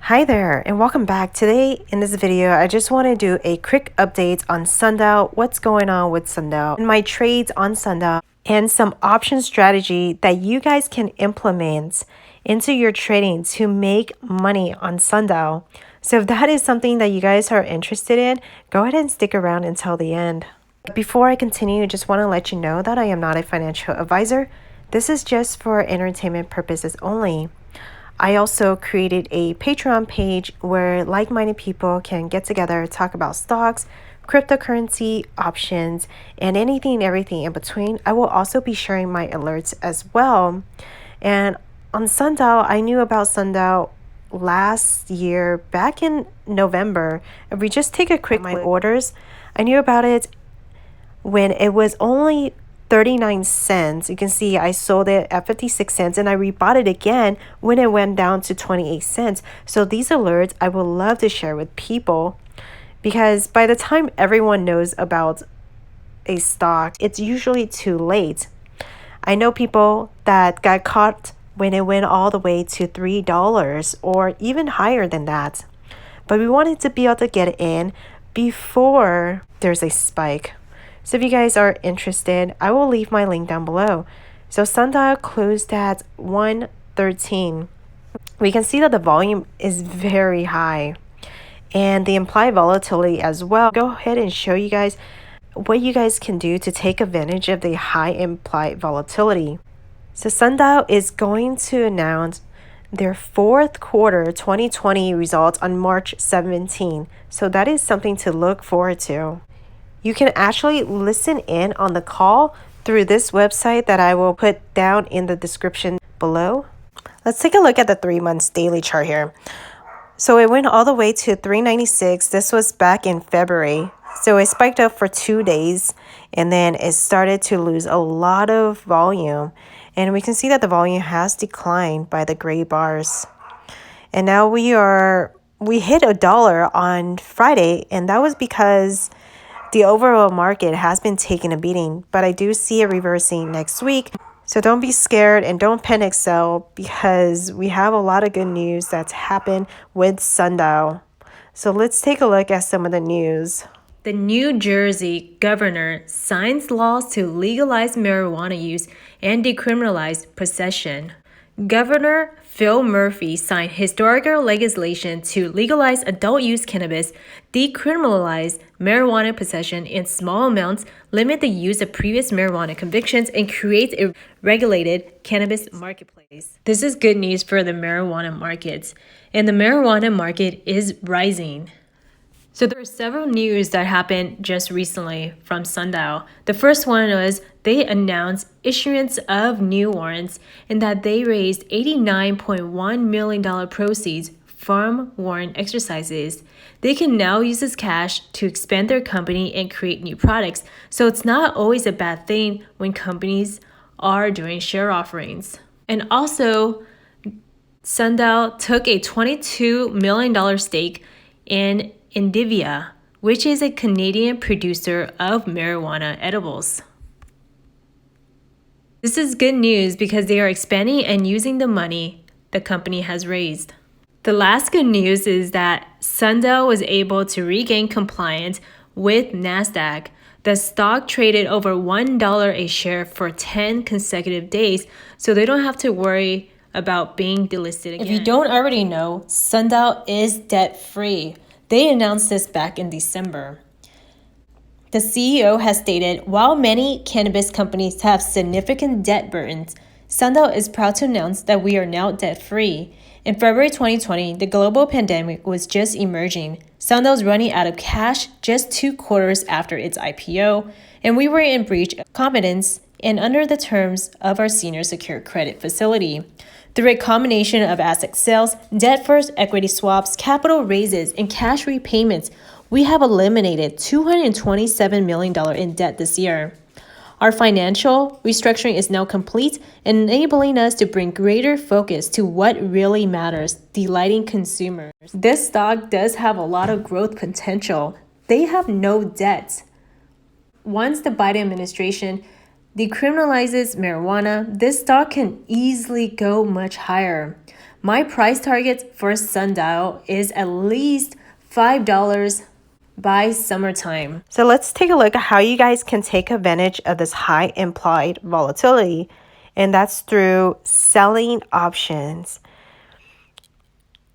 Hi there and welcome back. Today in this video, I just want to do a quick update on Sundial, what's going on with Sundial, and my trades on Sundial, and some option strategy that you guys can implement into your trading to make money on Sundial. So if that is something that you guys are interested in, go ahead and stick around until the end. Before I continue, I just want to let you know that I am not a financial advisor. This is just for entertainment purposes only. I also created a Patreon page where like-minded people can get together, talk about stocks, cryptocurrency, options, and anything and everything in between. I will also be sharing my alerts as well. And on Sundial, I knew about Sundial last year, back in November. If we just take a quick look at my orders, I knew about it when it was only 39 cents. You can see I sold it at 56 cents and I rebought it again when it went down to 28 cents. So these alerts I would love to share with people, because by the time everyone knows about a stock, it's usually too late. I know people that got caught when it went all the way to $3 or even higher than that. But we wanted to be able to get in before there's a spike. So if you guys are interested, I will leave my link down below. So Sundial closed at 113. We can see that the volume is very high and the implied volatility as well. Go ahead and show you guys what you guys can do to take advantage of the high implied volatility. So Sundial is going to announce their fourth quarter 2020 results on March 17. So that is something to look forward to. You can actually listen in on the call through this website that I will put down in the description below. Let's take a look at the 3 months daily chart here. So it went all the way to 396. This was back in February. So it spiked up for 2 days and then it started to lose a lot of volume. And we can see that the volume has declined by the gray bars. And now we hit $1 on Friday, and that was because the overall market has been taking a beating, but I do see it reversing next week. So don't be scared and don't panic sell, because we have a lot of good news that's happened with Sundial. So let's take a look at some of the news. The New Jersey governor signs laws to legalize marijuana use and decriminalize possession. Governor Phil Murphy signed historical legislation to legalize adult use cannabis, decriminalize marijuana possession in small amounts, limit the use of previous marijuana convictions, and create a regulated cannabis marketplace. This is good news for the marijuana markets, and the marijuana market is rising. So there are several news that happened just recently from Sundial. The first one was they announced issuance of new warrants and that they raised $89.1 million proceeds from warrant exercises. They can now use this cash to expand their company and create new products. So it's not always a bad thing when companies are doing share offerings. And also, Sundial took a $22 million stake in Indiva, which is a Canadian producer of marijuana edibles. This is good news because they are expanding and using the money the company has raised. The last good news is that Sundial was able to regain compliance with NASDAQ. The stock traded over $1 a share for 10 consecutive days, so they don't have to worry about being delisted again. If you don't already know, Sundial is debt-free. They announced this back in December. The CEO has stated, while many cannabis companies have significant debt burdens, Sundial is proud to announce that we are now debt-free. In February 2020, the global pandemic was just emerging. Sundial is running out of cash just 2 quarters after its IPO, and we were in breach of confidence and under the terms of our senior secured credit facility. Through a combination of asset sales, debt-first equity swaps, capital raises, and cash repayments, we have eliminated $227 million in debt this year. Our financial restructuring is now complete, enabling us to bring greater focus to what really matters, delighting consumers. This stock does have a lot of growth potential. They have no debt. Once the Biden administration decriminalizes marijuana, this stock can easily go much higher. My price target for Sundial is at least $5 by summertime. So let's take a look at how you guys can take advantage of this high implied volatility, and that's through selling options.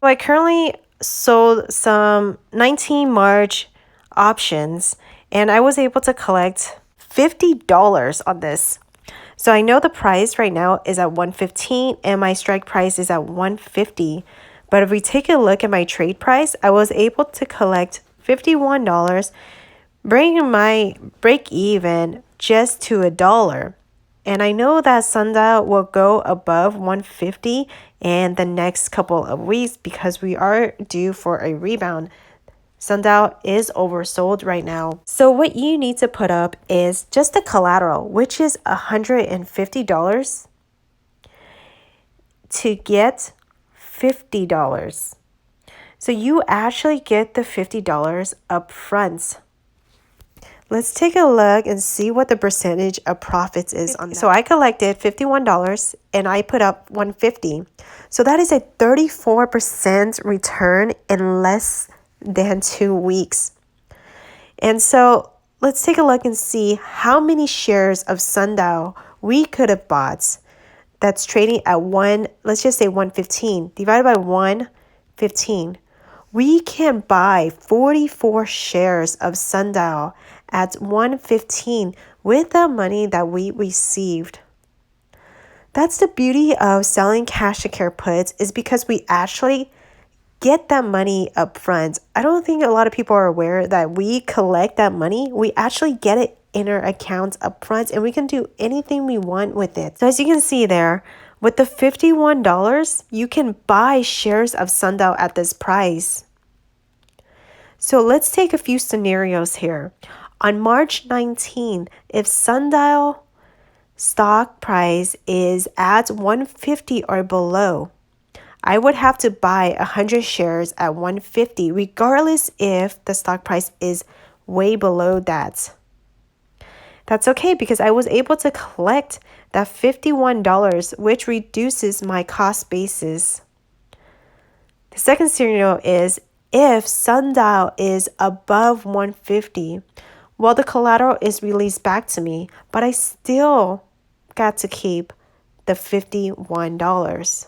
So I currently sold some 19 March options, and I was able to collect $50 on this. So I know the price right now is at 115 and my strike price is at 150. But if we take a look at my trade price, I was able to collect $51, bringing my break even just to $1. And I know that Sundial will go above 150 in the next couple of weeks because we are due for a rebound. Sundial is oversold right now. So what you need to put up is just the collateral, which is $150 to get $50. So you actually get the $50 up front. Let's take a look and see what the percentage of profits is on that. So I collected $51 and I put up $150. So that is a 34% return in less than 2 weeks. And so let's take a look and see how many shares of Sundial we could have bought that's trading at let's just say 115 divided by 115. We can buy 44 shares of Sundial at 115 with the money that we received. That's the beauty of selling cash to care puts, is because we actually get that money up front. I don't think a lot of people are aware that we collect that money. We actually get it in our accounts up front and we can do anything we want with it. So as you can see there, with the $51, you can buy shares of Sundial at this price. So let's take a few scenarios here. On March 19, if Sundial stock price is at 150 or below, I would have to buy 100 shares at 150, regardless if the stock price is way below that. That's okay because I was able to collect that $51, which reduces my cost basis. The second scenario is if Sundial is above 150, well, the collateral is released back to me, but I still got to keep the $51.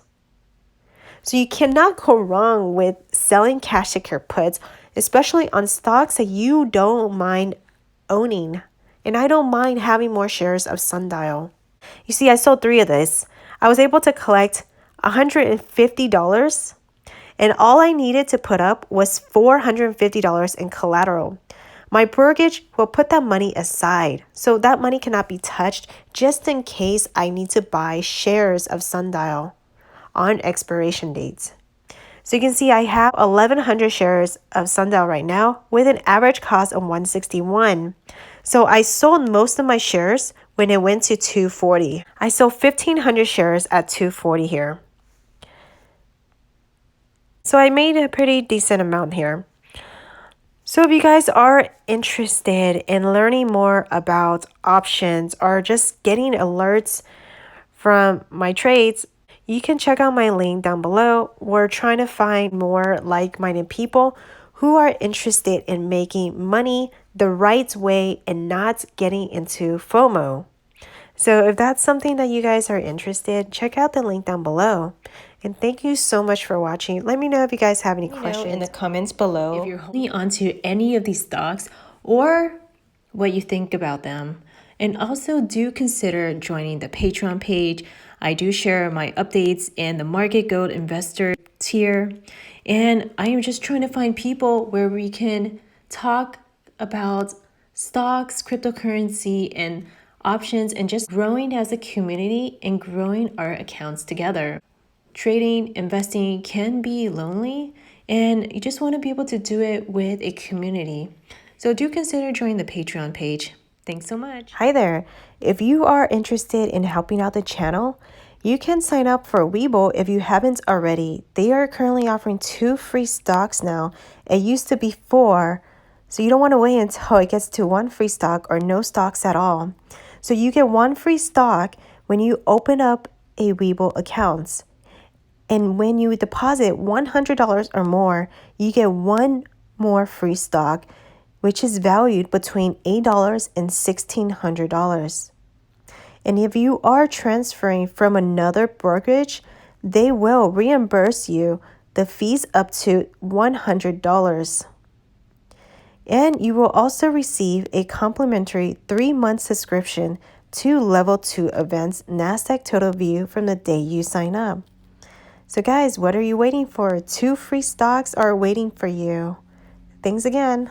So you cannot go wrong with selling cash to care puts, especially on stocks that you don't mind owning. And I don't mind having more shares of Sundial. You see, I sold 3 of this. I was able to collect $150, and all I needed to put up was $450 in collateral. My brokerage will put that money aside, so that money cannot be touched just in case I need to buy shares of Sundial on expiration dates. So you can see I have 1,100 shares of Sundial right now with an average cost of $161. So I sold most of my shares when it went to $240. I sold 1,500 shares at $240 here. So I made a pretty decent amount here. So if you guys are interested in learning more about options or just getting alerts from my trades, you can check out my link down below. We're trying to find more like-minded people who are interested in making money the right way and not getting into FOMO. So if that's something that you guys are interested, check out the link down below. And thank you so much for watching. Let me know if you guys have any questions in the comments below if you're holding onto any of these stocks or what you think about them. And also do consider joining the Patreon page. I do share my updates in the Market Gold Investor tier. And I am just trying to find people where we can talk about stocks, cryptocurrency, and options, and just growing as a community and growing our accounts together. Trading, investing can be lonely, and you just want to be able to do it with a community. So do consider joining the Patreon page. Thanks so much. Hi there. If you are interested in helping out the channel, you can sign up for Webull if you haven't already. They are currently offering 2 free stocks now. It used to be 4, so you don't want to wait until it gets to 1 free stock or no stocks at all. So you get 1 free stock when you open up a Webull account. And when you deposit $100 or more, you get one more free stock, which is valued between $8 and $1,600. And if you are transferring from another brokerage, they will reimburse you the fees up to $100. And you will also receive a complimentary 3-month subscription to Level 2 Events NASDAQ Total View from the day you sign up. So guys, what are you waiting for? 2 free stocks are waiting for you. Thanks again.